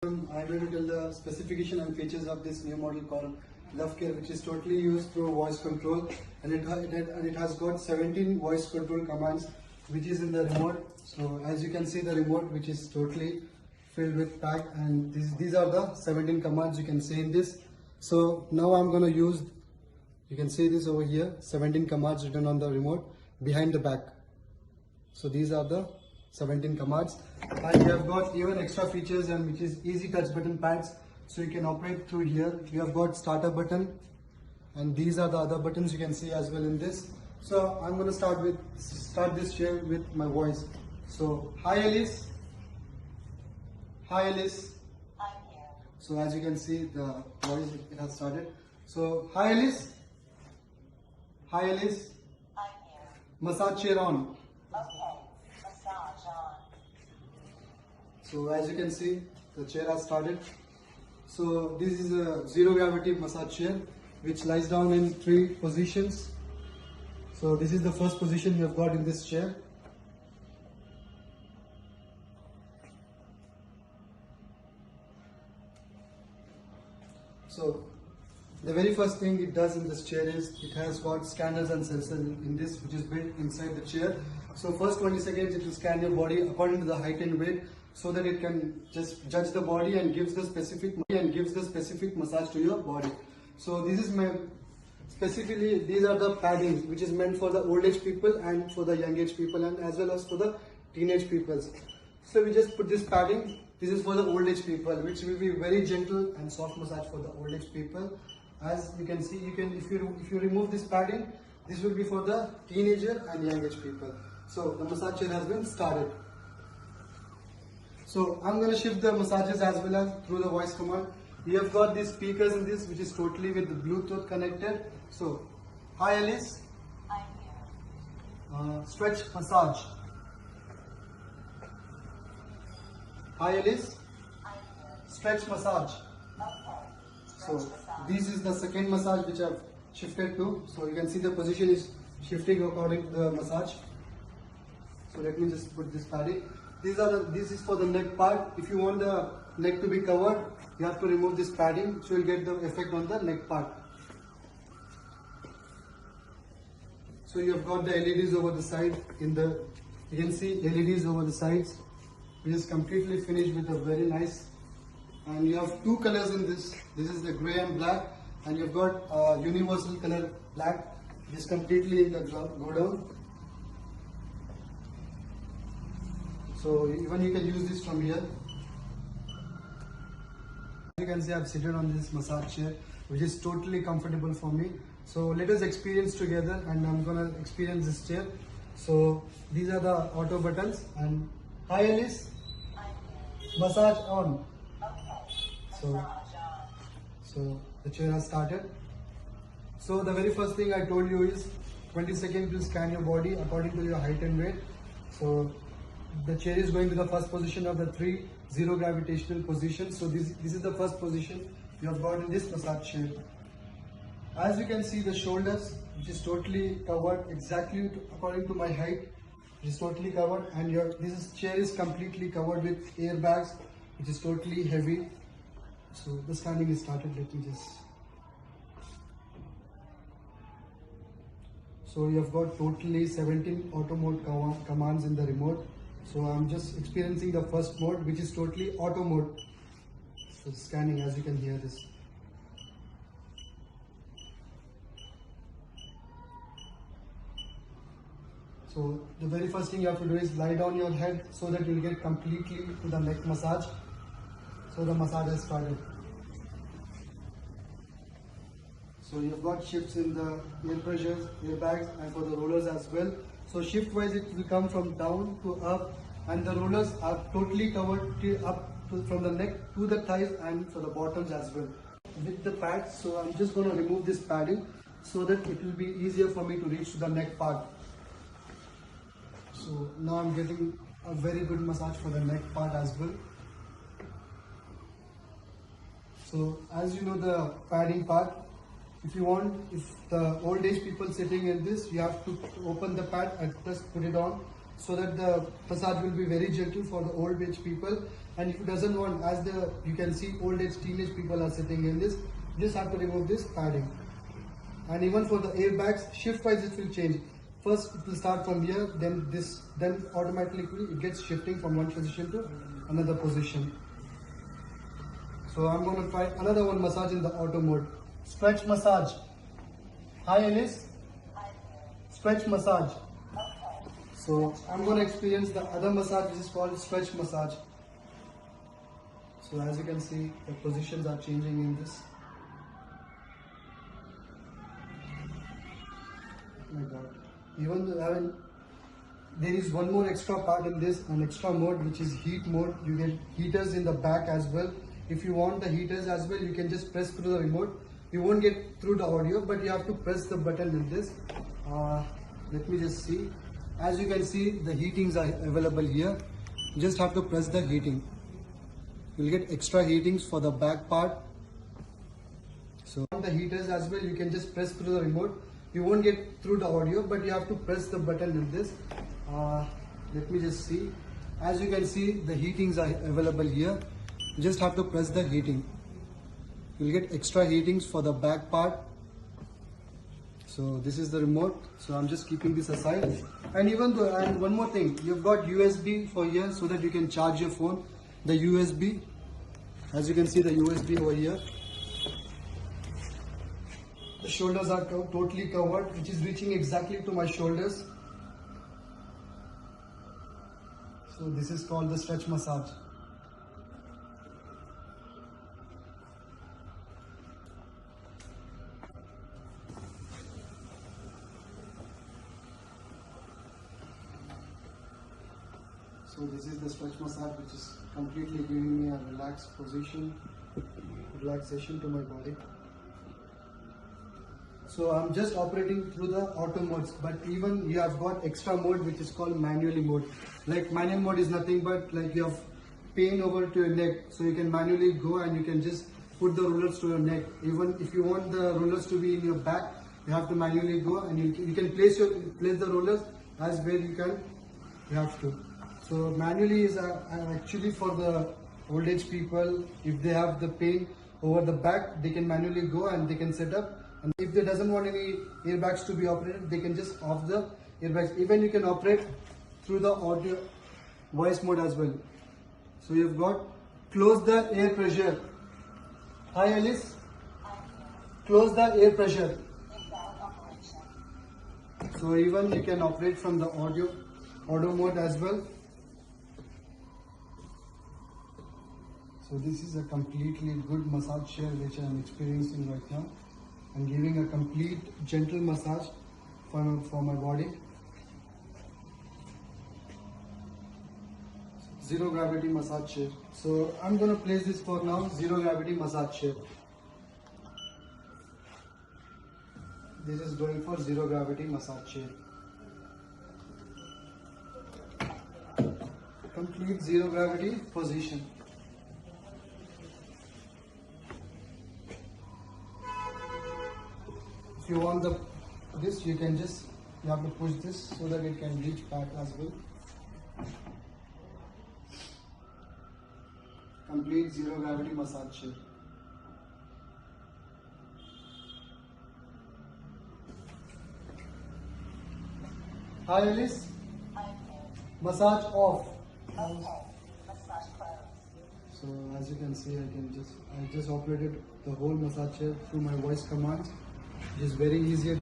I'm going to tell the specification and features of this new model called Love Care, which is totally used through voice control, and it has got 17 voice control commands, which is in the remote. So as you can see, the remote, which is totally filled with pack, and these are the 17 commands you can see in this. So now I'm going to use. You can see this over here, 17 commands written on the remote behind the back. So these are the 17 commands, and you have got even extra features, and which is easy touch button pads, so you can operate through here. You have got starter button, and these are the other buttons you can see as well in this. So I'm going to start this chair with my voice. So hi Alice, hi Alice. I'm here. So as you can see, the voice, it has started. So hi Alice, hi Alice, I'm here. massage chair on. Okay. Massage on. So as you can see, the chair has started. So this is a zero gravity massage chair, which lies down in 3 positions. So this is the first position you have got in this chair. So the very first thing it does in this chair is it has got scanners and sensors in this, which is built inside the chair. So first 20 seconds it will scan your body according to the height and weight, so that it can just judge the body and gives the specific massage to your body. So this is specifically, these are the paddings, which is meant for the old age people and for the young age people, and as well as for the teenage people. So we just put this padding. This is for the old age people, which will be very gentle and soft massage for the old age people. As you can see, if you remove this padding, this will be for the teenager and young age people. So the massage chair has been started. So I'm going to shift the massages as well as through the voice command. You have got these speakers in this, which is totally with the Bluetooth connected. So hi Alice, I'm here. stretch massage. Hi Alice, I'm here. stretch massage. Okay. So Stretch massage. this is the second massage which I've shifted to. So you can see the position is shifting according to the massage. So let me just put this padding. This is for the neck part. If you want the neck to be covered, you have to remove this padding, so you'll get the effect on the neck part. So you have got the LEDs over the side. You can see LEDs over the sides, which is completely finished with a very nice. And you have 2 colors in this. This is the grey and black, and you've got universal color black. It is completely in the go down. So even you can use this from here. You can see I've seated on this massage chair, which is totally comfortable for me. So let us experience together, and I'm gonna experience this chair. So these are the auto buttons, and hi Alice, I'm here. massage on. Okay. So, Massage on. so the chair has started. So the very first thing I told you is 20 seconds will scan your body according to your height and weight. So the chair is going to the first position of the 3 zero gravitational positions. So this is the first position you have got in this massage chair. As you can see, the shoulders, which is totally covered exactly according to my height, is totally covered, and this chair is completely covered with airbags, which is totally heavy. So the scanning is started. Let me just. So you have got totally 17 auto mode commands in the remote. So I'm just experiencing the first mode, which is totally auto mode. So scanning, as you can hear this. So the very first thing you have to do is lie down your head, so that you'll get completely to the neck massage. So the massage has started. So you've got shifts in the air pressures, airbags, and for the rollers as well. So shift wise it will come from down to up, and the rollers are totally covered from the neck to the thighs and for the bottoms as well. With the pads, so I'm just going to remove this padding, so that it will be easier for me to reach to the neck part. So now I'm getting a very good massage for the neck part as well. So as you know, the padding part, if the old age people sitting in this, you have to open the pad and just put it on. so that the massage will be very gentle for the old age people. And if it doesn't want, as the you can see old age teenage people are sitting in this, you just have to remove this padding. And even for the airbags, shift wise it will change. First it will start from here, then automatically it gets shifting from one position to another position. So I'm going to try another one massage in the auto mode. Stretch massage. Hi Alice. Stretch massage. So I'm going to experience the other massage which is called stretch massage. So as you can see, the positions are changing in this. Oh my god. Even though, there is one more extra part in this, an extra mode which is heat mode. You get heaters in the back as well. If you want the heaters as well, you can just press through the remote. You won't get through the audio, but you have to press the button in this. Let me just see. As you can see, the heatings are available here. You just have to press the heating. You'll get extra heatings for the back part. So on the heaters as well, you can just press through the remote. You won't get through the audio, but you have to press the button in this. Let me just see. As you can see, the heatings are available here. You just have to press the heating. You'll get extra heatings for the back part. So this is the remote. So I'm just keeping this aside. And and one more thing, you've got USB for here so that you can charge your phone. The USB, as you can see, the USB over here. The shoulders are totally covered, which is reaching exactly to my shoulders. So this is called the stretch massage. So this is the stretch massage, which is completely giving me a relaxed relaxation to my body. So I'm just operating through the auto modes, but even you have got extra mode which is called manually mode. Like manual mode is nothing but like you have pain over to your neck, so you can manually go and you can just put the rollers to your neck. Even if you want the rollers to be in your back, you have to manually go and you can place the rollers as where you have to. So manually is actually for the old age people. If they have the pain over the back, they can manually go and they can set up. And if they doesn't want any airbags to be operated, they can just off the airbags. Even you can operate through the audio voice mode as well. So you've got close the air pressure. Hi Alice. Close the air pressure. So even you can operate from the audio mode as well. So this is a completely good massage chair which I am experiencing right now, and giving a complete gentle massage for my body. Zero gravity massage chair. So I'm going to place this for now, zero gravity massage chair. This is going for zero gravity massage chair. Complete zero gravity position. If you want this, you have to push this so that it can reach back as well. Complete zero gravity massage chair. Hi Alice. Massage off. Massage closed. So as you can see, I just operated the whole massage chair through my voice commands. It is very easy.